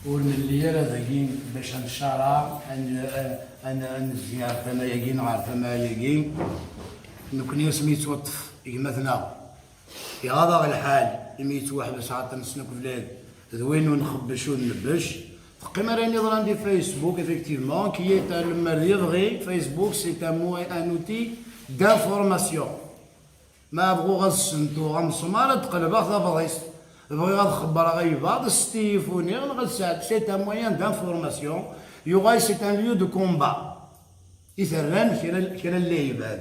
والملي راه ذاكين باش نشارع نزيار ثما ياكين غير ثما ياكين نكوني سميتو يمثنا في هذا الحال يميت واحد باش عاد نسنك بلاد ذوين ونخبش ونبش تقيما راني ظل عندي فيسبوك افيكتيفمون كي لما يبغي فيسبوك سي ان اوتي دانفورماسيون ما بغو غنسنتو غنسمار تقلب غا بغيس بغي غتخبر غير بعض ستيفوني غنساعد سي ان موان دانفورماسيون يوغاي سي ان ليو دو كومبا يثران كرا اللي يبان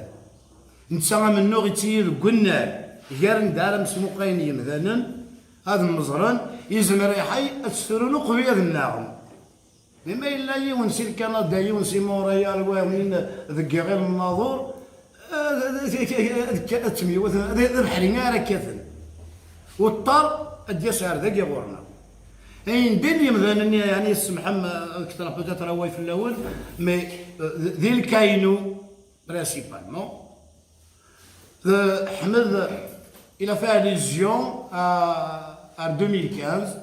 نتا منو غيتيد كنار غير ندار مسموقين يمذانا هذا المزران يزمر يحي تسترونو قبيل الناغم لما إلا يونسي كندا يونسي موريال وين ذكي غير الناظور التميوت البحرين راه كاثن والطار اليسار ذاك يغورنا اين دين مثلا يعني السمحه اكثر بوتيت راه في الاول مي ذي الكاينو برينسيبالمون حمد الى fait allusion à 2015.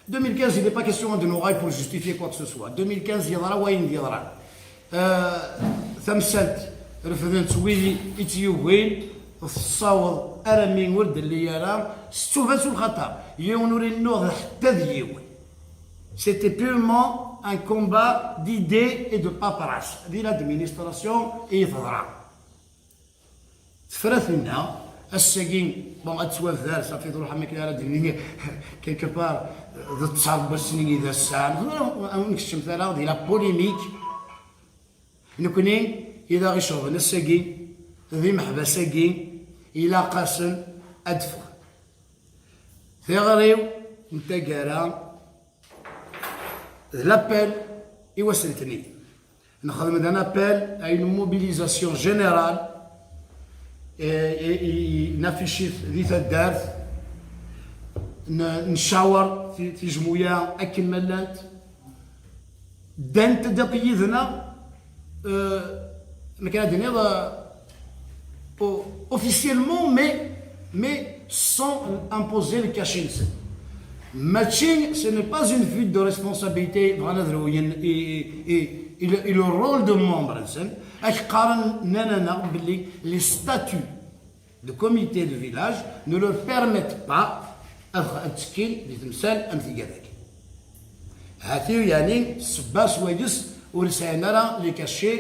2015, il n'est pas question de nos rails pour justifier quoi que ce soit. 2015, il y aura وين يضرب. ثمسلت رفضت ويلي إتيوبين الصاوض أرمين ورد اللي يرى ستوفاسو الخطر يونوري النور حتى ذيوي. C'était purement un combat d'idées et de paperasse. دي l'administration يضرب. تفرث لنا الساكين بون اتسواف دار صافي تروح ماك راه ديني كيلكو بار ضد 9 سنين اذا الساعه نكتشف مثلا ديال لا بوليميك نكوني اذا غيشوف الساكين ذي محبه ساكين الى قاسم ادفع في غريو انت كارا لابيل يوصلتني نخدم هذا لابيل اي موبيليزاسيون جينيرال نافيشي ذي الدارت نشاور في جمويه اكل ملات دانت دقيقنا ما كان دنيا اوفيسيلمون مي سون امبوزي le cachet matching ce n'est pas une fuite de responsabilité et le rôle de membre les statuts de comité de village ne leur permettent pas التشكيل بتمثال أمثلة ذاك هاتي يعني سباس ويدس ورسالنا لي كاشي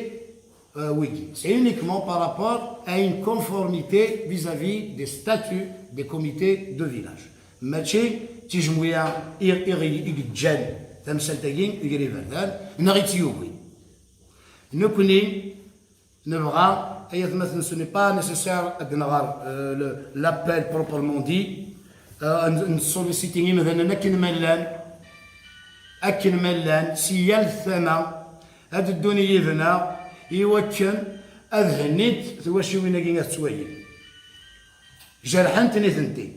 ويكي c'est uniquement par rapport à une conformité vis-à-vis des statuts des comités de village ماشي تيجمويا يجان تمثال تاكين يجري بردان نغيتيوبي نكوني نبغى أي مثلا ce n'est pas nécessaire de نغار l'appel proprement dit نسوليسيتي مثلا أكن ملان سيال الثنا هاد الدنيا يذنا يوكن أذهنيت ثواشي وين كاين تسويل جرحنتني ثنتي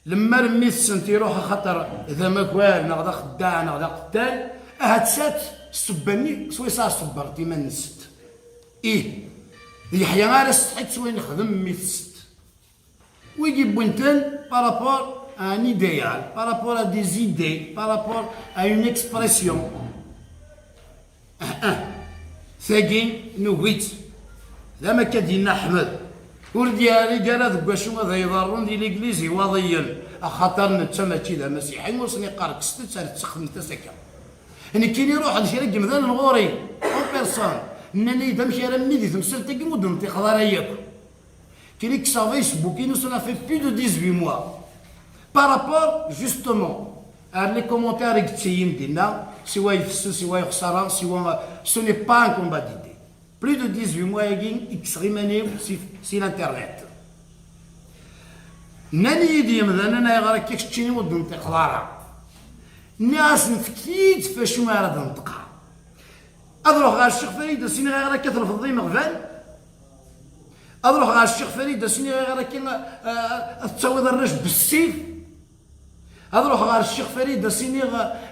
لما رميت سنتي روح خطر إذا ما كوال نغدا خداع نغدا قتال هاتسات سبني سويسا صبرتي ما نست يحيى غير استحيت سوي نخدم ميت ويجيب بنتن بارابور à un idéal, par rapport à des idées, par rapport à une expression. ثاقين نويت لما كدينا أحمد ورديالي قال ذاك واش هذا يضرون ديال الإنجليزي وضيا خاطر نتا ماشي ذا مسيحي وصني قارك ستة تسخن تسكا أنا كاين يروح هذا الشيء راه مثلا نغوري أون بيرسون ناني إذا مشي راه ميدي تمثل تاكي مدن تيقدر ياكل كاين كسا فيسبوك إنه سنا في بلو دو 18 mois par rapport justement à les commentaires extérieurs ديالنا سواء يفسو سواء يخسر سواء ce n'est pas un combat d'idées plus de 18 mois يجين اكسريمانيو سي الانترنت ناني يدي مثلا انا غير كيك تشيني ودن تقدر الناس نفكيت فاش ما راه نطقها اضروح غير الشيخ فريد سيني غير كثر في الضيم غفال اضروح غير الشيخ فريد سيني غير كيما التصويض الرش بالسيف اضروح غير الشيخ فريد سيني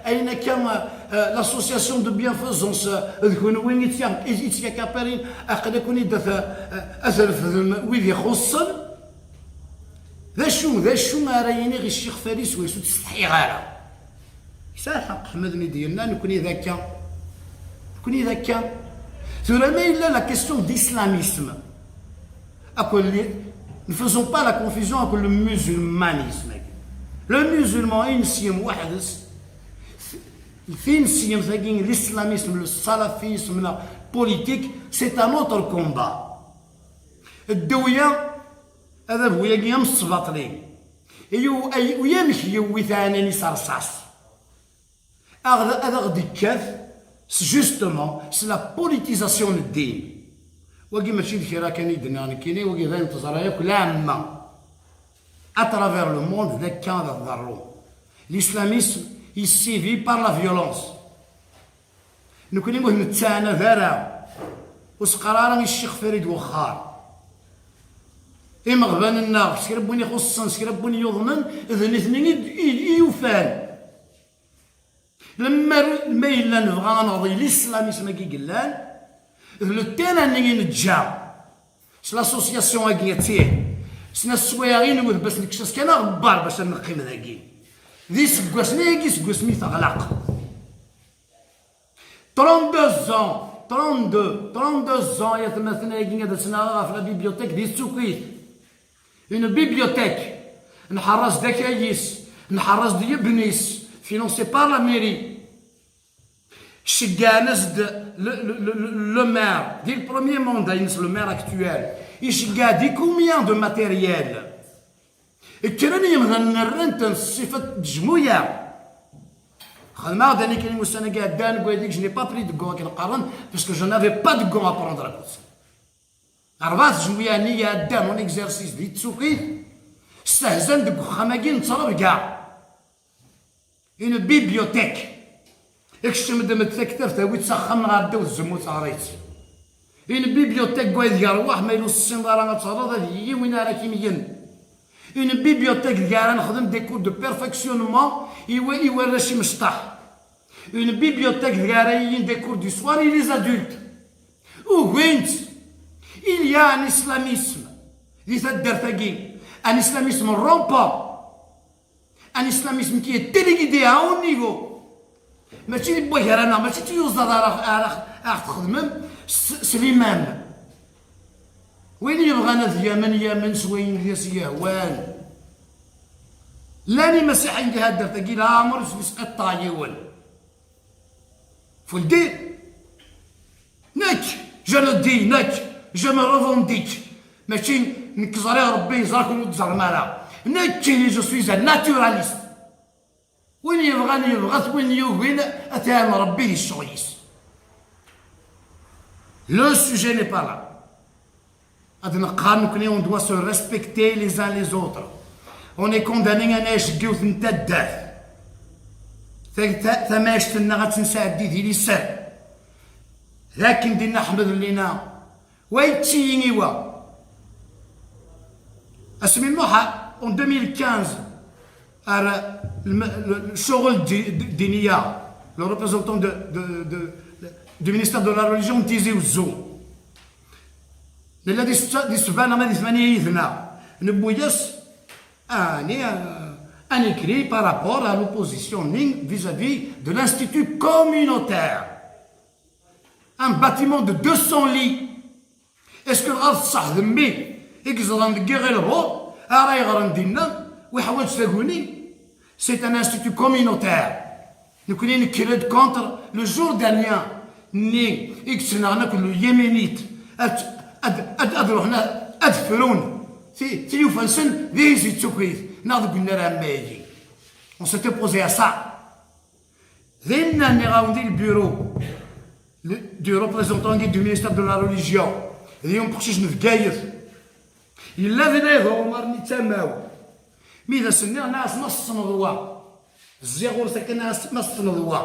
اين كان لاسوسياسيون دو بيانفوزونس ذكون وين يتيا كابارين اقد يكون يدث اثر ويدي يخصن ذا شو ما رايني غير الشيخ فريد سويسو تستحي غيره ساحق حمدني ديالنا نكوني ذاك ثم ما إلا لا كيستيون ديسلاميسم ne faisons pas la confusion avec le musulmanisme. Le musulman ينسيم وحدس ينسيم l'islamisme, le salafisme, la politique, c'est un autre combat. الدوية هذا بويا كيام الصباطلين ويمشي يوي ثاني صرصاص هذا غادي كاف جوستومون سي لا بوليتيزاسيون للدين وكي ماشي ديك راه كان يدنا كاينين وكي غير تزرع كل عامه اترافير لو موند ذاك كان هذا الضرو ليسلاميسم يسيفي بار لا فيولونس نكوني مهم تاعنا ذرا وسقرارا الشيخ فريد وخار إما غبان النار سكربوني خصوصا سكربوني يظنن إذن اثنين يوفان لما ما إلا نبغى نرضي الإسلاميسم كي قلان لو تيران اللي نتجا سي لاسوسياسيون هاكي تيه سنا السوايعين ود باش نكشاس كان غبار باش نقيم ذاكي ذي سكواسني هاكي سكواسمي تغلق 32 ans يتمثلنا هاكي غادا سنا في لا بيبيوتيك ديال السوكيت une bibliothèque نحرس دكايس نحرس ديال بنيس financé par la mairie شقانس le maire dès le premier mandat le maire actuel يشقا دي combien de matériel كراني مثلا نرنت الصفة جموية خدمة داني كاين وسنة قاعدان نقول لك je n'ai pas pris de gants كنقارن parce que je n'avais pas de gants à prendre à cause أربعة جموية نية دان اون اكزارسيس ديال التسوقيت استهزن ديك وخاماكي نتصرف كاع une bibliothèque اكشتم دمت تكتر تاوي تسخن غادا والزمو تاريت une bibliothèque كوايد يروح ما يلو السن راه غتصرف هذه وين راه كيميين une bibliothèque كاع نخدم دي كور دو بيرفكسيونمون يورا شي مسطح une bibliothèque كاع يين دي كور دو سوار لي زادولت وين il y a un islamisme un islamisme rampant un islamisme qui est téléguidé à haut niveau ماشي بوي رانا ماشي تيوزد راه تخدم سليمان وين يبغانا اليمن سوين ديال يهوان لاني مسيحي عندي هاد درتاكي لا عمر يسقط طايول فولدي نك جو لو دي نك je me revendique ماشي نكزري ربي يزركم وتزر مالا نكي جو سويز ناتوراليست وين يبغاني يبغى وين يوين اتهم ربي الشويس لو سوجي ني با لا هاد نقارن كلي اون دوا سو ريسبكتي لي زان لي زوتر اون اي كونداني انا شكيوت نتا داف ثماشتنا غتنسى ديالي سر لكن دينا حمد لينا ويتشينيوا اسمي نوحا en 2015 الشغل دينية le représentant du ministère de la religion تيزي وزو الذي دي سبانا ما دي ثمانية يثنا نبوياس un écrit par rapport à l'opposition vis-à-vis de l'institut communautaire un bâtiment de 200 lits. Est-ce que الارض صح ذمي يقزر ندقي غير الهو راه يغرن دينا ويحاول تلاقوني سي ان انستيتو كومينوتير نكوني نكريد كونتر لو جوردانيان ني اكسنا كل يمينيت روحنا ادفرون في يوفنسن ذيزي تسوكيت ناض قلنا راه ما يجي اون سيتي بوزي ا سا ذينا ني غاوندي البيرو دو ريبريزونتون دو مينيستير دو لا ريليجيون اليوم بخشيش نفكاير إلا ذي نيضو مرني تماو ميدا سني ناس نص نضوا الزيغور ساكن ناس نص نضوا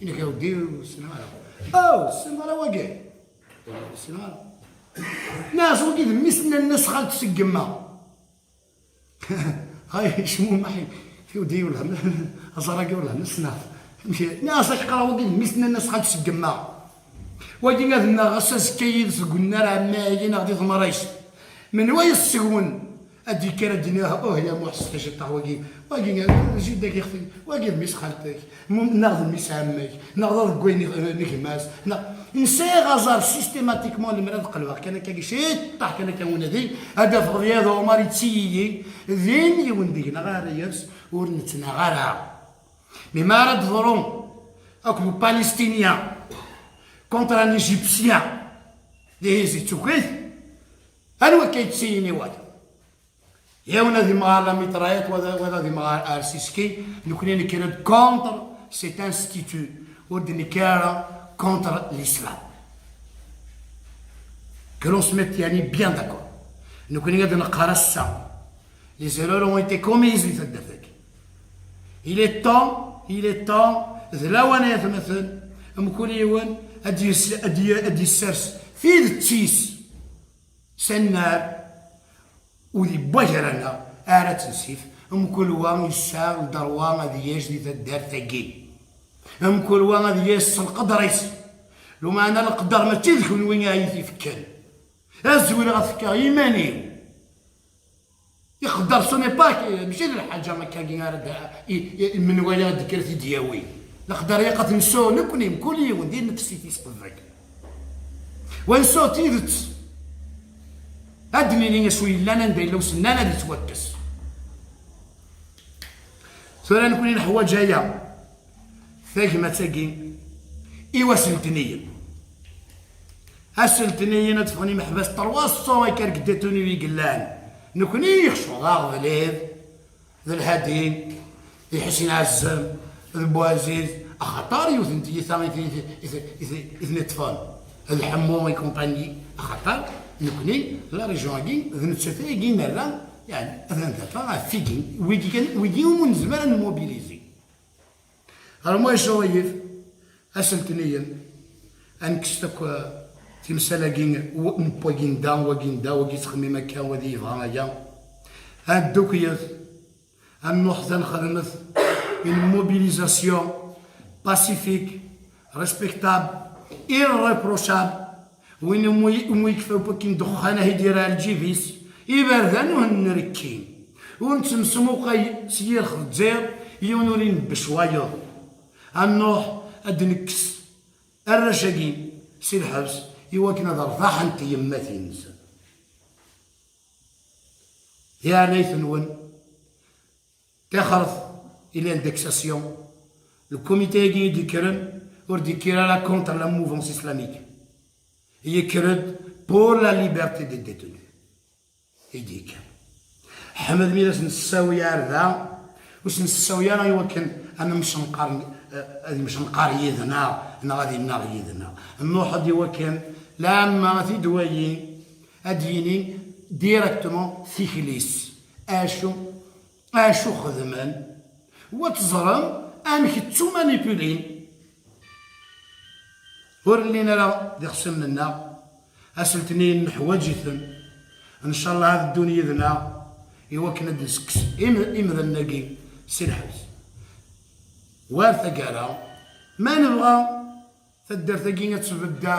إنك يا ودي السنارة السنارة واقع السنارة ناس وكيد مسنا الناس خالد تسقما هاي شمو محي في ودي ولا أزراقي ولا نسنا ناس أشقرا وكيد مسنا الناس خالد تسقما واجي غادنا غساس كيد قلنا راه مايين غادي تمريش من وين السكون ادي كرا الدنيا يا محسن شي طاوكي واقي جدك يا اختي واقي ميس خالتك ناخذ ميس عمك ناخذ كوين نخماس نسي غازار سيستيماتيكمون المراد قلبك كان كاكي شي طاح كان كون هذي هذا في الرياض وماري تسيي ذين يوندينا غير يرس ورنتنا غير مما راه ظلم اكو بالستينيان كونتر ان ايجيبسيان اللي هزي توكيت انا كيتسيني واحد يا ونا ذي مغار ميترايات وذا ذي مغار ارسيسكي نكوني نكرد كونتر سيت انستيتو ودني كارا كونتر الاسلام كلون سميت يعني بيان داكور نكوني غادي نقرا السا لي زيرور اون ايتي كوميز لي تدفك il est temps ذلا وانا يتمثل مكون يون ادي السرس في التيس سنار ودي بجرنا ارا تنسيف كل وان يسار دروان هذه ياش دي تدار ثقي كل وان هذه ياس القدر يس لو ما انا القدر ما تذكر وين يفكر الزوين غتفكر ايماني يقدر سوني باك ماشي الحاجه ما كان من ولا ذكرتي دياوي القدر يقت نسو نكوني كل يوم ندير نفسي في صدرك ونسو تيدت ادني لي شوي لا ندير لو سنانا اللي توكس ثورا نكوني نحوا جايه فاك ما تاقي ايوا سلتنيه السلتنيه نتفغني محبس 300 كاركداتوني ويقلان نكوني يخشو ضاغ ذليل ذا الهادين ذي حسين عزام ذي بوعزيز اخطار يوثنتي ثاني اثني طفال الحمو اي كومباني اخطار نكوني لا ريجون كي ذي نتشافي كي نرى يعني اذن دفع فيكين ويجي من زمان نموبيليزي المهم شويف اسلتنيا انكستك تمثال كين نبوكين دا وكين دا وكي تخمي مكان ودي يفغايا هاد دوكيات النوح خدمت une mobilisation pacifique respectable irréprochable وين مو يكفاو بوكين دخانه يديرها الجيفيس يبردان ونركين ونتمسمو قاي سير خدزير يونورين بشوايض النوح ادنكس الرشاقين سي الحبس يوكن هذا رضاح انت يماتي النساء يا ليت نون تخرف الى اندكساسيون الكوميتي كي يديكرن ورديكيرا لا كونتر لا موفونس اسلاميك يكرد بور لا ليبرتي دي ديتوني يديك حمد ميراس نساوي ذا واش نساوي انا يوكن انا مش نقار هذه مش نقار يدنا انا غادي نار يدنا النوح هذا يوكن لما في دوايين اديني ديريكتومون ثيكليس اشو خدمان وتزرم انك تو مانيبولين ورلينا لا دي خصم لنا اسلتني حواجثن ان شاء الله هذه الدنيا ذنا يوكن ندسكس إمذا نلاقي سي الحبس وارثة كالا ما نبغى فالدار ثقينة تبدا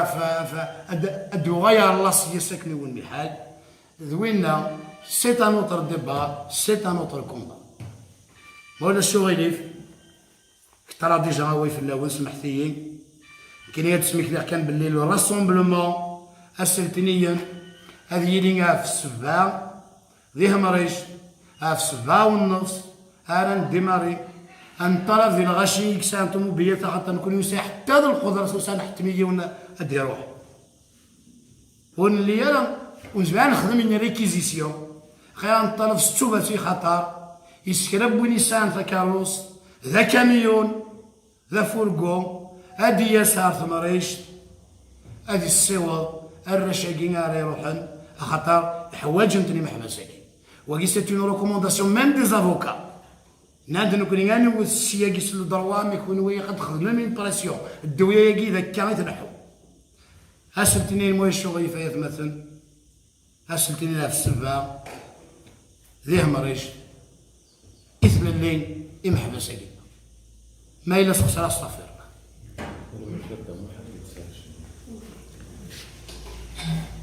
ادو غير الله سي ساكني والمحال ذوينا سيت ان اوتر ديبا سيت ان اوتر كومبا ولا شو غيليف ترى ديجا هاوي في الاول سمحتيين كاين تسميك ذا كان بالليل راسومبلومون اسلتنيا هذه يلينا في السبعة ذي همريش في 7:30 انا ديماري انطلب في الغشي كسانتو موبيات حتى نكون يساع حتى ذا القدرة سوسان حتمية ونا ادي روح ونلي انا ونزبع نخدم من ريكيزيسيون خير نطلب ستوبة في خطر يسكرب ونيسان ذا كارلوس ذا كاميون ذا فورغو هادي يسار ثمريش هادي السوا الرشاقين غادي يروحن خاطر حوايج نتني محبسين وكي سيت اون ريكومونداسيون ميم دي زافوكا ناد نكون غاني والسياق يسلو دروام يكون وي قد خدمه من بريسيون الدويه كي ذاك يتنحو اسلتني الموي شغل فايت مثلا اسلتني في السبعه ذي مريش اثم الليل امحبسين ما الا سخسر استغفر